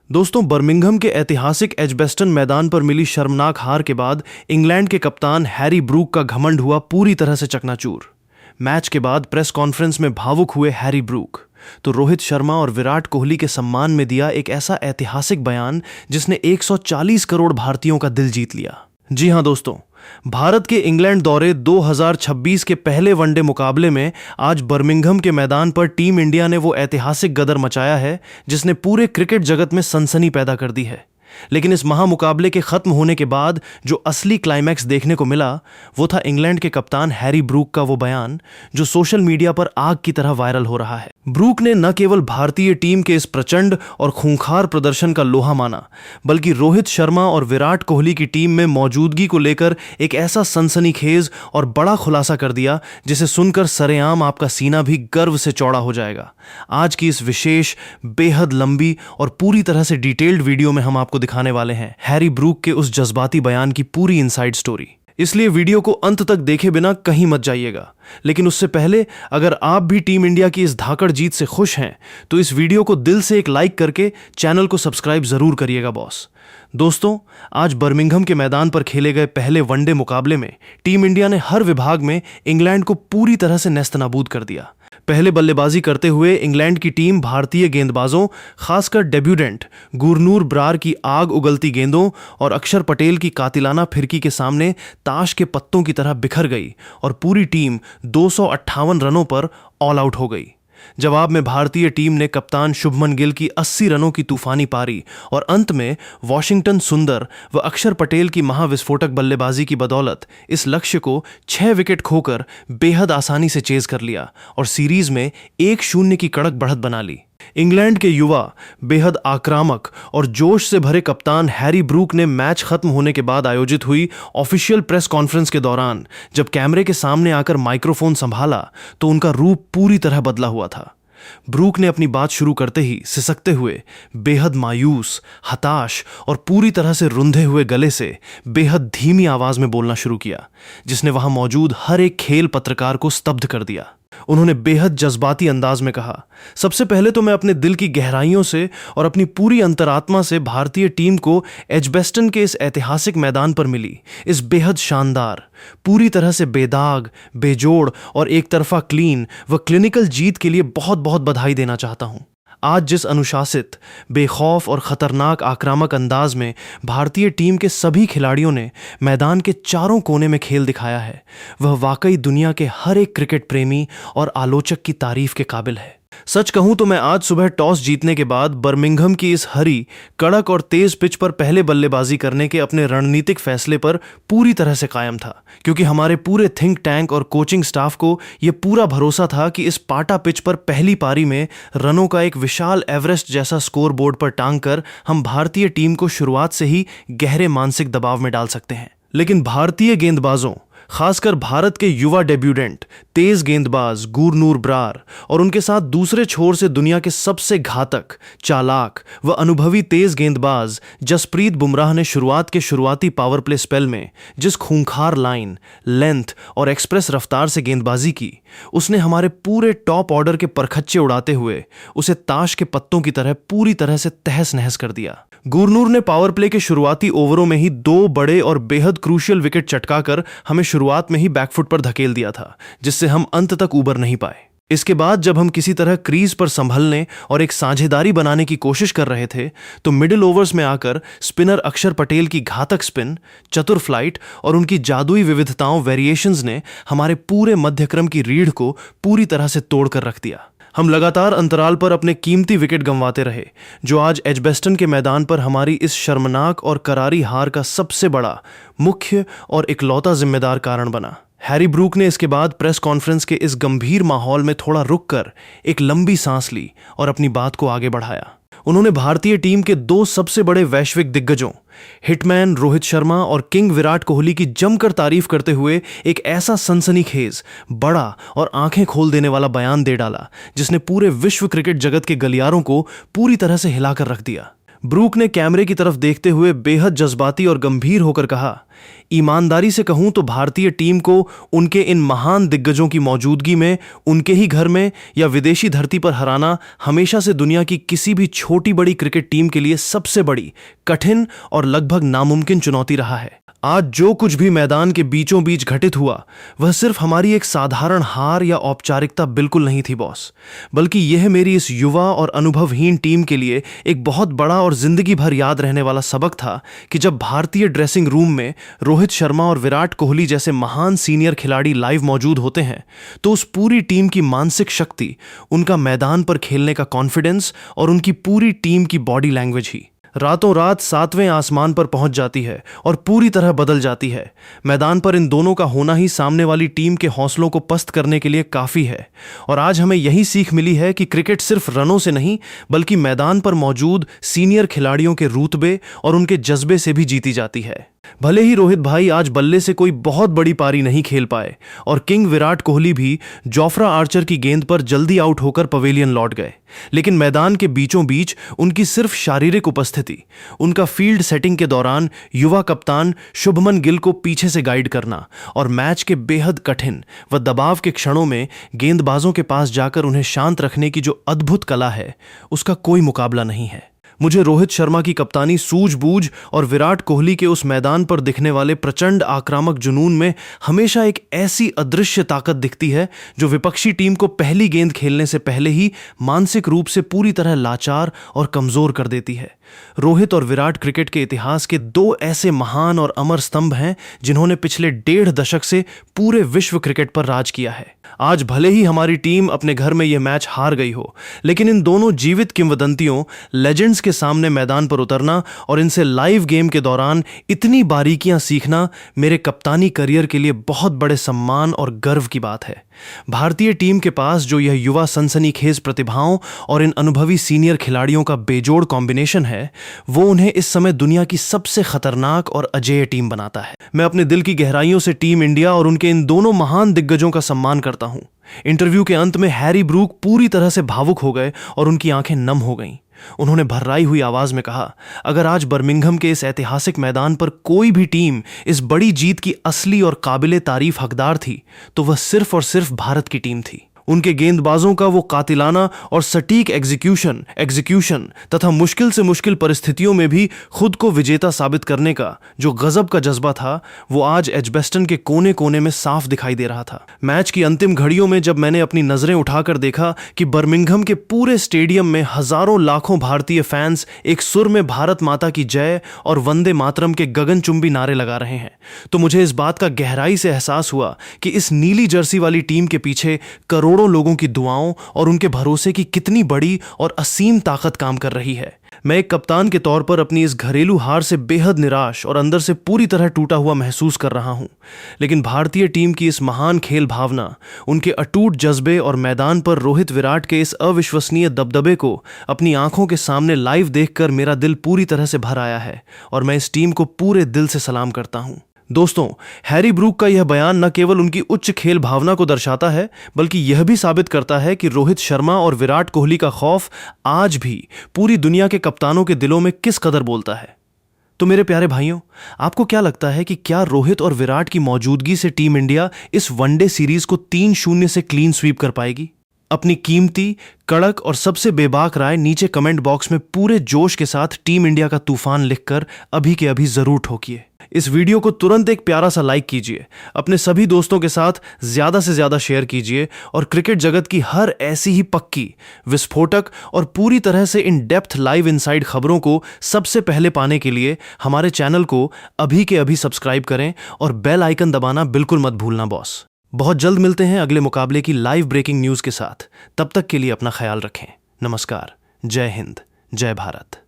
दोस्तों, बर्मिंघम के ऐतिहासिक एजबेस्टन मैदान पर मिली शर्मनाक हार के बाद इंग्लैंड के कप्तान हैरी ब्रूक का घमंड हुआ पूरी तरह से चकनाचूर। मैच के बाद प्रेस कॉन्फ्रेंस में भावुक हुए हैरी ब्रूक तो रोहित शर्मा और विराट कोहली के सम्मान में दिया एक ऐसा ऐतिहासिक बयान जिसने 140 करोड़ भारतीयों का दिल जीत लिया। जी हां दोस्तों, भारत के इंग्लैंड दौरे 2026 के पहले वनडे मुकाबले में आज बर्मिंघम के मैदान पर टीम इंडिया ने वो ऐतिहासिक गदर मचाया है जिसने पूरे क्रिकेट जगत में सनसनी पैदा कर दी है। लेकिन इस महामुकाबले के खत्म होने के बाद जो असली क्लाइमैक्स देखने को मिला वो था इंग्लैंड के कप्तान हैरी ब्रूक का वो बयान जो सोशल मीडिया पर आग की तरह वायरल हो रहा है। ब्रूक ने न केवल भारतीय टीम के इस प्रचंड और खूंखार प्रदर्शन का लोहा माना, बल्कि रोहित शर्मा और विराट कोहली की टीम में मौजूदगी को लेकर एक ऐसा सनसनीखेज और बड़ा खुलासा कर दिया जिसे सुनकर सरेआम आपका सीना भी गर्व से चौड़ा हो जाएगा। आज की इस विशेष, बेहद लंबी और पूरी तरह से डिटेल्ड वीडियो में हम आपको दिखाने वाले हैं हैरी ब्रूक के उस जज्बाती बयान की पूरी इनसाइड स्टोरी। इसलिए वीडियो को अंत तक देखे बिना कहीं मत जाइएगा। लेकिन उससे पहले अगर आप भी टीम इंडिया की इस धाकड़ जीत से खुश हैं तो इस वीडियो को दिल से एक लाइक करके चैनल को सब्सक्राइब जरूर करिएगा बॉस। दोस्तों, आज बर्मिंघम के मैदान पर खेले गए पहले वनडे मुकाबले में टीम इंडिया ने हर विभाग में इंग्लैंड को पूरी तरह से नेस्तनाबूद कर दिया। पहले बल्लेबाजी करते हुए इंग्लैंड की टीम भारतीय गेंदबाजों, खासकर डेब्यूटेंट गुरनूर ब्रार की आग उगलती गेंदों और अक्षर पटेल की कातिलाना फिरकी के सामने ताश के पत्तों की तरह बिखर गई और पूरी टीम 258 रनों पर ऑल आउट हो गई। जवाब में भारतीय टीम ने कप्तान शुभमन गिल की 80 रनों की तूफानी पारी और अंत में वॉशिंगटन सुंदर व अक्षर पटेल की महाविस्फोटक बल्लेबाजी की बदौलत इस लक्ष्य को 6 विकेट खोकर बेहद आसानी से चेज कर लिया और सीरीज में 1-0 की कड़क बढ़त बना ली। इंग्लैंड के युवा, बेहद आक्रामक और जोश से भरे कप्तान हैरी ब्रूक ने मैच खत्म होने के बाद आयोजित हुई ऑफिशियल प्रेस कॉन्फ्रेंस के दौरान जब कैमरे के सामने आकर माइक्रोफोन संभाला तो उनका रूप पूरी तरह बदला हुआ था। ब्रूक ने अपनी बात शुरू करते ही सिसकते हुए, बेहद मायूस, हताश और पूरी तरह से रुंधे हुए गले से बेहद धीमी आवाज में बोलना शुरू किया, जिसने वहां मौजूद हर एक खेल पत्रकार को स्तब्ध कर दिया। उन्होंने बेहद जज्बाती अंदाज में कहा, सबसे पहले तो मैं अपने दिल की गहराइयों से और अपनी पूरी अंतरात्मा से भारतीय टीम को एजबेस्टन के इस ऐतिहासिक मैदान पर मिली इस बेहद शानदार, पूरी तरह से बेदाग, बेजोड़ और एक तरफा क्लीन व क्लिनिकल जीत के लिए बहुत बहुत बधाई देना चाहता हूं। आज जिस अनुशासित, बेखौफ और खतरनाक आक्रामक अंदाज में भारतीय टीम के सभी खिलाड़ियों ने मैदान के चारों कोने में खेल दिखाया है वह वाकई दुनिया के हर एक क्रिकेट प्रेमी और आलोचक की तारीफ के काबिल है। सच कहूं तो मैं आज सुबह टॉस जीतने के बाद बर्मिंघम की इस हरी, कड़क और तेज पिच पर पहले बल्लेबाजी करने के अपने रणनीतिक फैसले पर पूरी तरह से कायम था, क्योंकि हमारे पूरे थिंक टैंक और कोचिंग स्टाफ को यह पूरा भरोसा था कि इस पाटा पिच पर पहली पारी में रनों का एक विशाल एवरेस्ट जैसा स्कोर बोर्ड पर टांग कर हम भारतीय टीम को शुरुआत से ही गहरे मानसिक दबाव में डाल सकते हैं। लेकिन भारतीय गेंदबाजों, खासकर भारत के युवा डेब्यूटेंट तेज गेंदबाज गुरनूर ब्रार और उनके साथ दूसरे छोर से दुनिया के सबसे घातक, चालाक व अनुभवी तेज गेंदबाज जसप्रीत बुमराह ने शुरुआत के शुरुआती पावर प्ले स्पेल में जिस खूंखार लाइन, लेंथ और एक्सप्रेस रफ्तार से गेंदबाजी की, उसने हमारे पूरे टॉप ऑर्डर के परखच्चे उड़ाते हुए उसे ताश के पत्तों की तरह पूरी तरह से तहस नहस कर दिया। गुरनूर ने पावर प्ले के शुरुआती ओवरों में ही 2 बड़े और बेहद क्रूशियल विकेट चटकाकर हमें शुरुआत में ही बैकफुट पर धकेल दिया था, जिससे हम अंत तक उबर नहीं पाए। इसके बाद जब हम किसी तरह क्रीज पर संभलने और एक साझेदारी बनाने की कोशिश कर रहे थे तो मिडिल ओवर्स में आकर स्पिनर अक्षर पटेल की घातक स्पिन, चतुर फ्लाइट और उनकी जादुई विविधताओं वेरिएशंस ने हमारे पूरे मध्यक्रम की रीढ़ को पूरी तरह से तोड़कर रख दिया। हम लगातार अंतराल पर अपने कीमती विकेट गंवाते रहे, जो आज एजबेस्टन के मैदान पर हमारी इस शर्मनाक और करारी हार का सबसे बड़ा, मुख्य और इकलौता जिम्मेदार कारण बना। हैरी ब्रूक ने इसके बाद प्रेस कॉन्फ्रेंस के इस गंभीर माहौल में थोड़ा रुककर एक लंबी सांस ली और अपनी बात को आगे बढ़ाया। उन्होंने भारतीय टीम के 2 सबसे बड़े वैश्विक दिग्गजों, हिटमैन रोहित शर्मा और किंग विराट कोहली की जमकर तारीफ करते हुए एक ऐसा सनसनीखेज, बड़ा और आंखें खोल देने वाला बयान दे डाला जिसने पूरे विश्व क्रिकेट जगत के गलियारों को पूरी तरह से हिलाकर रख दिया। ब्रूक ने कैमरे की तरफ देखते हुए बेहद जज्बाती और गंभीर होकर कहा, ईमानदारी से कहूं तो भारतीय टीम को उनके इन महान दिग्गजों की मौजूदगी में उनके ही घर में या विदेशी धरती पर हराना हमेशा से दुनिया की किसी भी छोटी बड़ी क्रिकेट टीम के लिए सबसे बड़ी, कठिन और लगभग नामुमकिन चुनौती रहा है। आज जो कुछ भी मैदान के बीचों बीच घटित हुआ वह सिर्फ हमारी एक साधारण हार या औपचारिकता बिल्कुल नहीं थी बॉस, बल्कि यह मेरी इस युवा और अनुभवहीन टीम के लिए एक बहुत बड़ा और जिंदगी भर याद रहने वाला सबक था कि जब भारतीय ड्रेसिंग रूम में रोहित शर्मा और विराट कोहली जैसे महान सीनियर खिलाड़ी लाइव मौजूद होते हैं तो उस पूरी टीम की मानसिक शक्ति, उनका मैदान पर खेलने का कॉन्फिडेंस और उनकी पूरी टीम की बॉडी लैंग्वेज ही रातों रात 7वें आसमान पर पहुंच जाती है और पूरी तरह बदल जाती है। मैदान पर इन दोनों का होना ही सामने वाली टीम के हौसलों को पस्त करने के लिए काफ़ी है। और आज हमें यही सीख मिली है कि क्रिकेट सिर्फ रनों से नहीं बल्कि मैदान पर मौजूद सीनियर खिलाड़ियों के रुतबे और उनके जज्बे से भी जीती जाती है। भले ही रोहित भाई आज बल्ले से कोई बहुत बड़ी पारी नहीं खेल पाए और किंग विराट कोहली भी जोफ्रा आर्चर की गेंद पर जल्दी आउट होकर पवेलियन लौट गए, लेकिन मैदान के बीचों बीच उनकी सिर्फ शारीरिक उपस्थिति, उनका फील्ड सेटिंग के दौरान युवा कप्तान शुभमन गिल को पीछे से गाइड करना और मैच के बेहद कठिन व दबाव के क्षणों में गेंदबाजों के पास जाकर उन्हें शांत रखने की जो अद्भुत कला है उसका कोई मुकाबला नहीं है। मुझे रोहित शर्मा की कप्तानी, सूझबूझ और विराट कोहली के उस मैदान पर दिखने वाले प्रचंड आक्रामक जुनून में हमेशा एक ऐसी अदृश्य ताकत दिखती है जो विपक्षी टीम को पहली गेंद खेलने से पहले ही मानसिक रूप से पूरी तरह लाचार और कमजोर कर देती है। रोहित और विराट क्रिकेट के इतिहास के दो ऐसे महान और अमर स्तंभ हैं जिन्होंने पिछले 1.5 दशक से पूरे विश्व क्रिकेट पर राज किया है। आज भले ही हमारी टीम अपने घर में यह मैच हार गई हो, लेकिन इन दोनों जीवित किंवदंतियों, लेजेंड्स के सामने मैदान पर उतरना और इनसे लाइव गेम के दौरान इतनी बारीकियां सीखना मेरे कप्तानी करियर के लिए बहुत बड़े सम्मान और गर्व की बात है। भारतीय टीम के पास जो यह युवा सनसनीखेज प्रतिभाओं और इन अनुभवी सीनियर खिलाड़ियों का बेजोड़ कॉम्बिनेशन है वो उन्हें इस समय दुनिया की सबसे खतरनाक और अजेय टीम बनाता है। मैं अपने दिल की गहराइयों से टीम इंडिया और उनके इन दोनों महान दिग्गजों का सम्मान करता हूं। इंटरव्यू के अंत में हैरी ब्रूक पूरी तरह से भावुक हो गए और उनकी आंखें नम हो गईं। उन्होंने भर्राई हुई आवाज में कहा, अगर आज बर्मिंघम के इस ऐतिहासिक मैदान पर कोई भी टीम इस बड़ी जीत की असली और काबिले तारीफ हकदार थी तो वह सिर्फ और सिर्फ भारत की टीम थी। उनके गेंदबाजों का वो कातिलाना और सटीक एग्जीक्यूशन तथा मुश्किल से मुश्किल परिस्थितियों में भी खुद को विजेता साबित करने का जो गजब का जज्बा था वो आज एजबेस्टन के कोने कोने में साफ दिखाई दे रहा था। मैच की अंतिम घड़ियों में जब मैंने अपनी नजरें उठाकर देखा कि बर्मिंघम के पूरे स्टेडियम में हजारों लाखों भारतीय फैंस एक सुर में भारत माता की जय और वंदे मातरम के गगनचुंबी नारे लगा रहे हैं तो मुझे इस बात का गहराई से एहसास हुआ कि इस नीली जर्सी वाली टीम के पीछे करोड़ों लोगों की दुआओं और उनके भरोसे की कितनी बड़ी और असीम ताकत काम कर रही है। मैं एक कप्तान के तौर पर अपनी इस घरेलू हार से बेहद निराश और अंदर से पूरी तरह टूटा हुआ महसूस कर रहा हूं, लेकिन भारतीय टीम की इस महान खेल भावना, उनके अटूट जज्बे और मैदान पर रोहित विराट के इस अविश्वसनीय दबदबे को अपनी आंखों के सामने लाइव देखकर मेरा दिल पूरी तरह से भर आया है और मैं इस टीम को पूरे दिल से सलाम करता हूं। दोस्तों, हैरी ब्रूक का यह बयान न केवल उनकी उच्च खेल भावना को दर्शाता है बल्कि यह भी साबित करता है कि रोहित शर्मा और विराट कोहली का खौफ आज भी पूरी दुनिया के कप्तानों के दिलों में किस कदर बोलता है। तो मेरे प्यारे भाइयों, आपको क्या लगता है कि क्या रोहित और विराट की मौजूदगी से टीम इंडिया इस वनडे सीरीज को 3-0 से क्लीन स्वीप कर पाएगी? अपनी कीमती, कड़क और सबसे बेबाक राय नीचे कमेंट बॉक्स में पूरे जोश के साथ टीम इंडिया का तूफान लिखकर अभी के अभी जरूर ठोकिए। इस वीडियो को तुरंत एक प्यारा सा लाइक कीजिए, अपने सभी दोस्तों के साथ ज्यादा से ज्यादा शेयर कीजिए और क्रिकेट जगत की हर ऐसी ही पक्की, विस्फोटक और पूरी तरह से इन डेप्थ लाइव इनसाइड खबरों को सबसे पहले पाने के लिए हमारे चैनल को अभी के अभी सब्सक्राइब करें और बेल आइकन दबाना बिल्कुल मत भूलना बॉस। बहुत जल्द मिलते हैं अगले मुकाबले की लाइव ब्रेकिंग न्यूज के साथ। तब तक के लिए अपना ख्याल रखें। नमस्कार, जय हिंद, जय भारत।